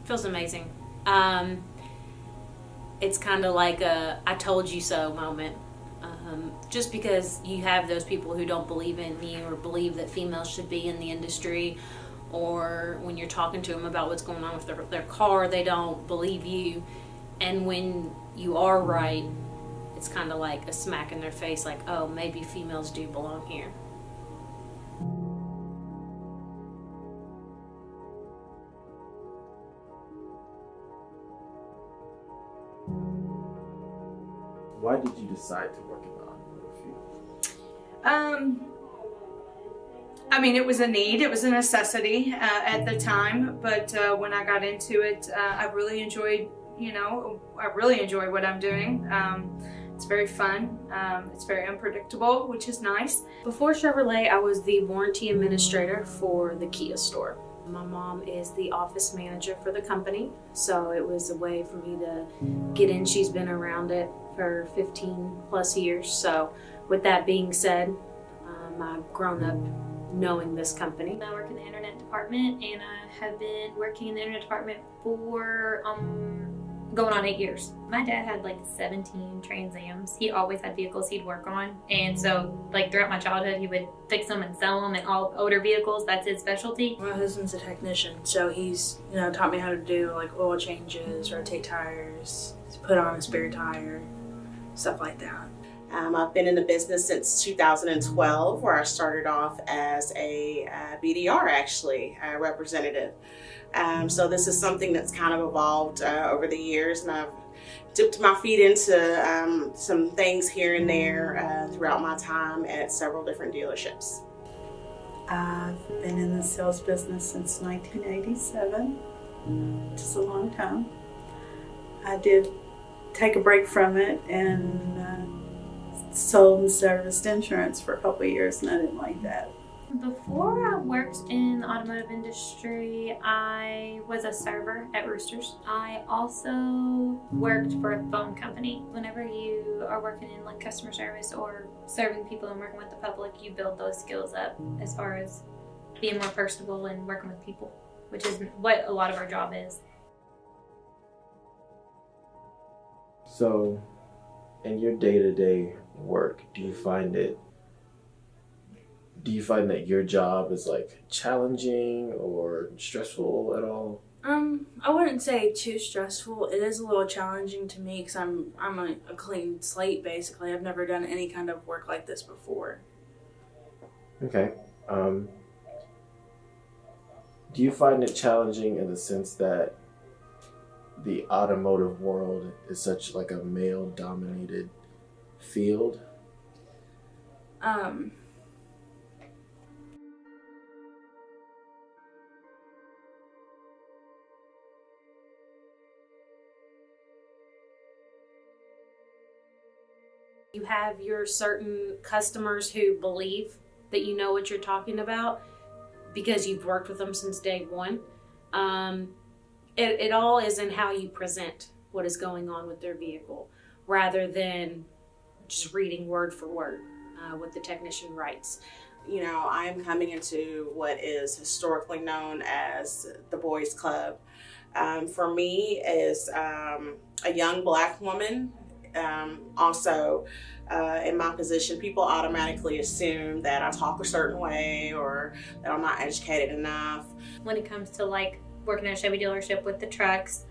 Feels amazing. It's kind of like a I told you so moment. Just because you have those people who don't believe in you or believe that females should be in the industry, or when you're talking to them about what's going on with their car, they don't believe you. And when you are right, it's kind of like a smack in their face, like, oh, maybe females do belong here. Why did you decide to work in the automotive field? I mean, it was a need, it was a necessity at the time, but when I got into it, I really enjoyed, I really enjoy what I'm doing. It's very fun, it's very unpredictable, which is nice. Before Chevrolet, I was the warranty administrator for the Kia store. My mom is the office manager for the company, so it was a way for me to get in. She's been around it for 15 plus years. So with that being said, I've grown up knowing this company. I work in the internet department, and I have been working in the internet department for going on 8 years. My dad had like 17 Trans Ams. He always had vehicles he'd work on, and so like throughout my childhood he would fix them and sell them, and all older vehicles, that's his specialty. My husband's a technician, so he's taught me how to do like oil changes, rotate tires, put on a spare tire, stuff like that. I've been in the business since 2012, where I started off as a BDR, actually, representative. So this is something that's kind of evolved over the years, and I've dipped my feet into some things here and there throughout my time at several different dealerships. I've been in the sales business since 1987, which is a long time. I did take a break from it and sold and serviced insurance for a couple of years, and I didn't like that. Before I worked in the automotive industry, I was a server at Roosters. I also worked for a phone company. Whenever you are working in like customer service or serving people and working with the public, you build those skills up as far as being more personable and working with people, which is what a lot of our job is. So, in your day-to-day work, do you find that your job is like challenging or stressful at all? I wouldn't say too stressful. It is a little challenging to me because I'm a clean slate basically. I've never done any kind of work like this before. Okay. Do you find it challenging in the sense that the automotive world is such like a male-dominated field? You have your certain customers who believe that you know what you're talking about because you've worked with them since day one. It all is in how you present what is going on with their vehicle, rather than just reading word for word what the technician writes. I'm coming into what is historically known as the boys club. For me, as a young Black woman, also in my position, people automatically assume that I talk a certain way or that I'm not educated enough. When it comes to like working at a Chevy dealership with the trucks,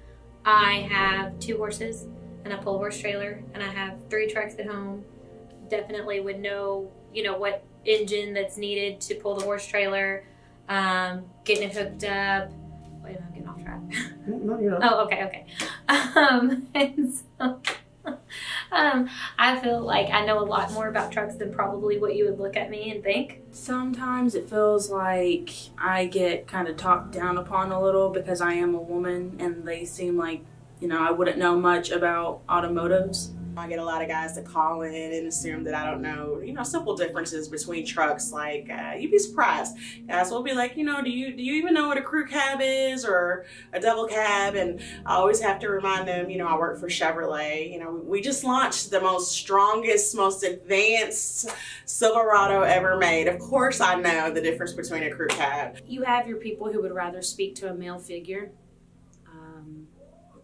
I have 2 horses and a pole horse trailer, and I have 3 trucks at home. Definitely would know, what engine that's needed to pull the horse trailer, getting it hooked up. Wait, I'm getting off track. No, you're not. Oh, okay. And so I feel like I know a lot more about trucks than probably what you would look at me and think. Sometimes it feels like I get kind of talked down upon a little because I am a woman and they seem like, I wouldn't know much about automotives. I get a lot of guys that call in and assume that I don't know, simple differences between trucks. Like, you'd be surprised. Guys will be like, do you even know what a crew cab is or a double cab? And I always have to remind them, I work for Chevrolet. We just launched the strongest, most advanced Silverado ever made. Of course I know the difference between a crew cab. You have your people who would rather speak to a male figure.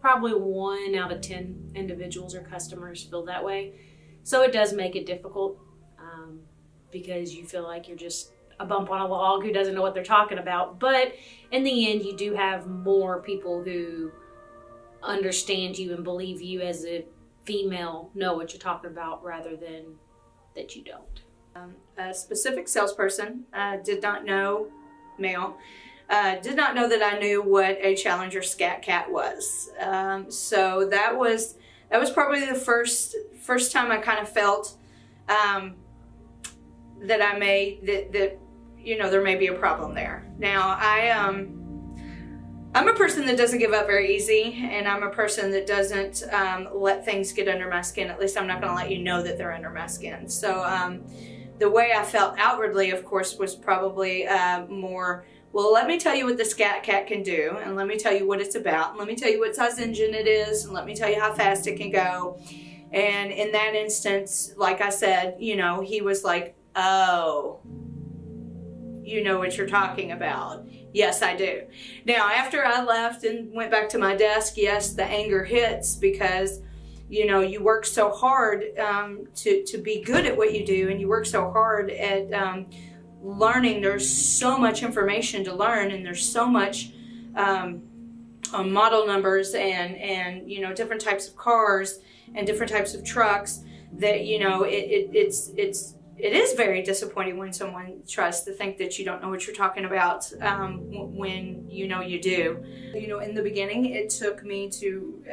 probably 1 out of 10 individuals or customers feel that way. So it does make it difficult because you feel like you're just a bump on a log who doesn't know what they're talking about. But in the end, you do have more people who understand you and believe you as a female know what you're talking about rather than that you don't. A specific salesperson did not know, male, did not know that I knew what a Challenger Scat Cat was. So that was probably the first time I kind of felt that that there may be a problem there. Now I'm a person that doesn't give up very easy, and I'm a person that doesn't let things get under my skin. At least I'm not going to let you know that they're under my skin. So the way I felt outwardly, of course, was probably more, well, let me tell you what the Scat Cat can do, and let me tell you what it's about, and let me tell you what size engine it is, and let me tell you how fast it can go. And in that instance, like I said, he was like, oh, you know what you're talking about. Yes, I do. Now, after I left and went back to my desk, yes, the anger hits because, you work so hard to be good at what you do, and you work so hard at learning. There's so much information to learn, and there's so much model numbers and different types of cars and different types of trucks that, it is very disappointing when someone tries to think that you don't know what you're talking about when you do. In the beginning, it took me to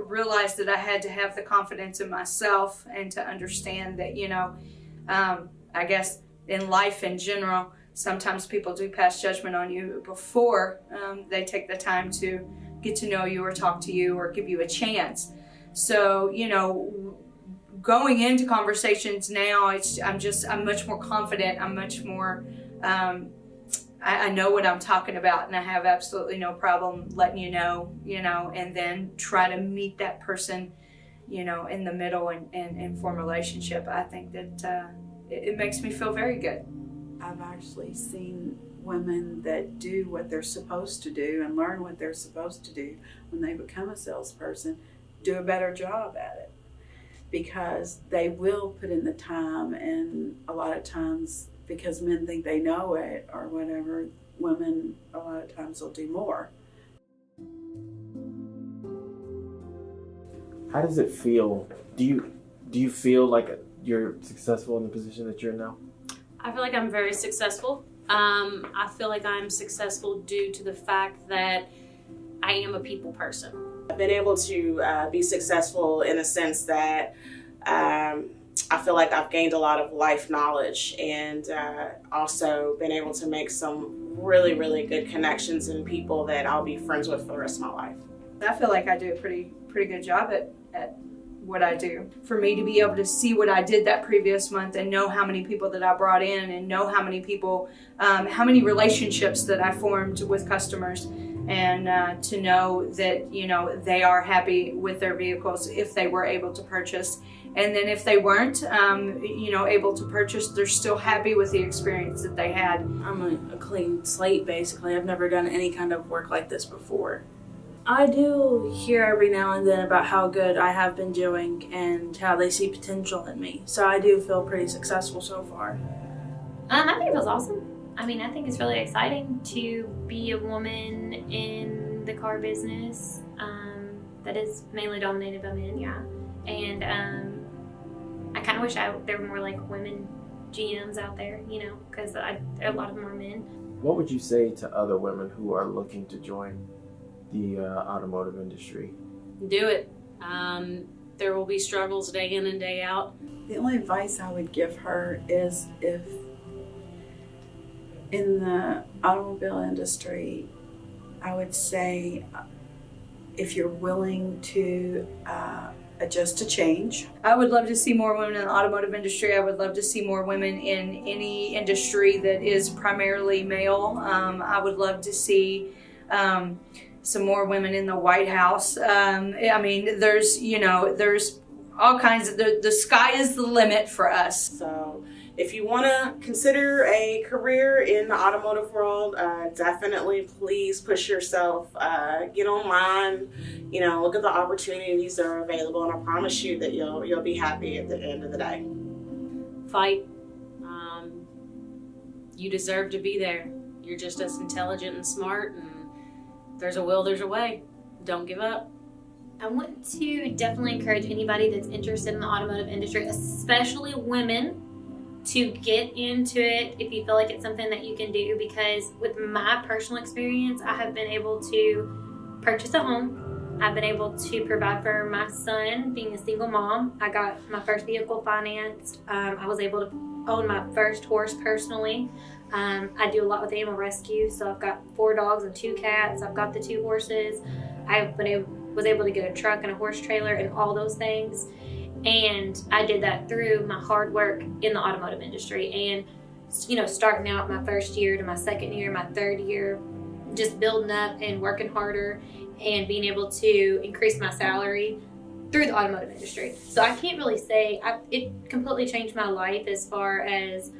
realize that I had to have the confidence in myself and to understand that, I guess in life in general, sometimes people do pass judgment on you before they take the time to get to know you or talk to you or give you a chance. So, going into conversations now, I'm much more confident. I'm much more, I know what I'm talking about, and I have absolutely no problem letting you know, and then try to meet that person, in the middle and form a relationship. I think that it makes me feel very good. I've actually seen women that do what they're supposed to do and learn what they're supposed to do when they become a salesperson, do a better job at it. Because they will put in the time, and a lot of times, because men think they know it or whatever, women a lot of times will do more. How does it feel? Do you feel like you're successful in the position that you're in now? I feel like I'm very successful. I feel like I'm successful due to the fact that I am a people person. I've been able to be successful in a sense that I feel like I've gained a lot of life knowledge, and also been able to make some really, really good connections and people that I'll be friends with for the rest of my life. I feel like I do a pretty good job at what I do. For me to be able to see what I did that previous month and know how many people that I brought in and know how many people, how many relationships that I formed with customers, and to know that, they are happy with their vehicles if they were able to purchase. And then if they weren't, able to purchase, they're still happy with the experience that they had. I'm a clean slate, basically. I've never done any kind of work like this before. I do hear every now and then about how good I have been doing and how they see potential in me. So I do feel pretty successful so far. I think it feels awesome. I think it's really exciting to be a woman in the car business that is mainly dominated by men, yeah. And I kind of wish there were more like women GMs out there, because a lot of them are men. What would you say to other women who are looking to join the automotive industry? Do it. There will be struggles day in and day out. The only advice I would give her is, if in the automobile industry, I would say if you're willing to adjust to change. I would love to see more women in the automotive industry. I would love to see more women in any industry that is primarily male. I would love to see some more women in the White House. There's all kinds of, the sky is the limit for us. So, if you want to consider a career in the automotive world, definitely please push yourself. Get online, look at the opportunities that are available, and I promise you that you'll be happy at the end of the day. Fight. You deserve to be there. You're just as intelligent and smart, and there's a will, there's a way. Don't give up. I want to definitely encourage anybody that's interested in the automotive industry, especially women, to get into it if you feel like it's something that you can do, because with my personal experience, I have been able to purchase a home. I've been able to provide for my son, being a single mom. I got my first vehicle financed. I was able to own my first horse personally. I do a lot with animal rescue, so I've got 4 dogs and 2 cats. I've got the 2 horses. Was able to get a truck and a horse trailer and all those things. And I did that through my hard work in the automotive industry. And, starting out my first year to my second year, my third year, just building up and working harder and being able to increase my salary through the automotive industry. So I can't really say, it completely changed my life as far as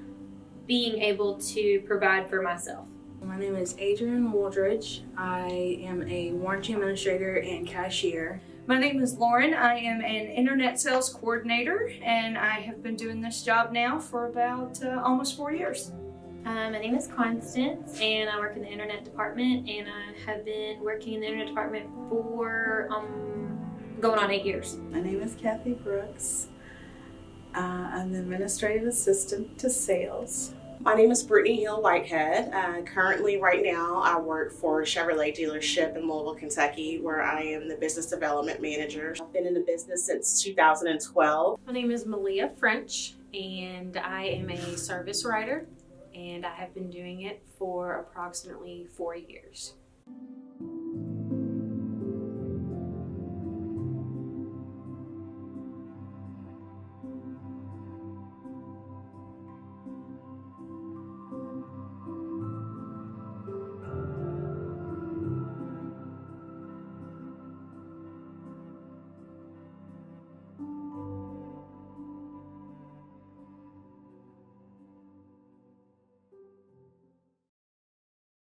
being able to provide for myself. My name is Adrian Wooldridge. I am a warranty administrator and cashier. My name is Lauren. I am an internet sales coordinator, and I have been doing this job now for about almost 4 years. My name is Constance, and I work in the internet department, and I have been working in the internet department for going on 8 years. My name is Kathy Brooks. I'm the administrative assistant to sales. My name is Brittany Hill Whitehead. Currently, right now, I work for a Chevrolet dealership in Louisville, Kentucky, where I am the business development manager. I've been in the business since 2012. My name is Malia French, and I am a service writer, and I have been doing it for approximately 4 years.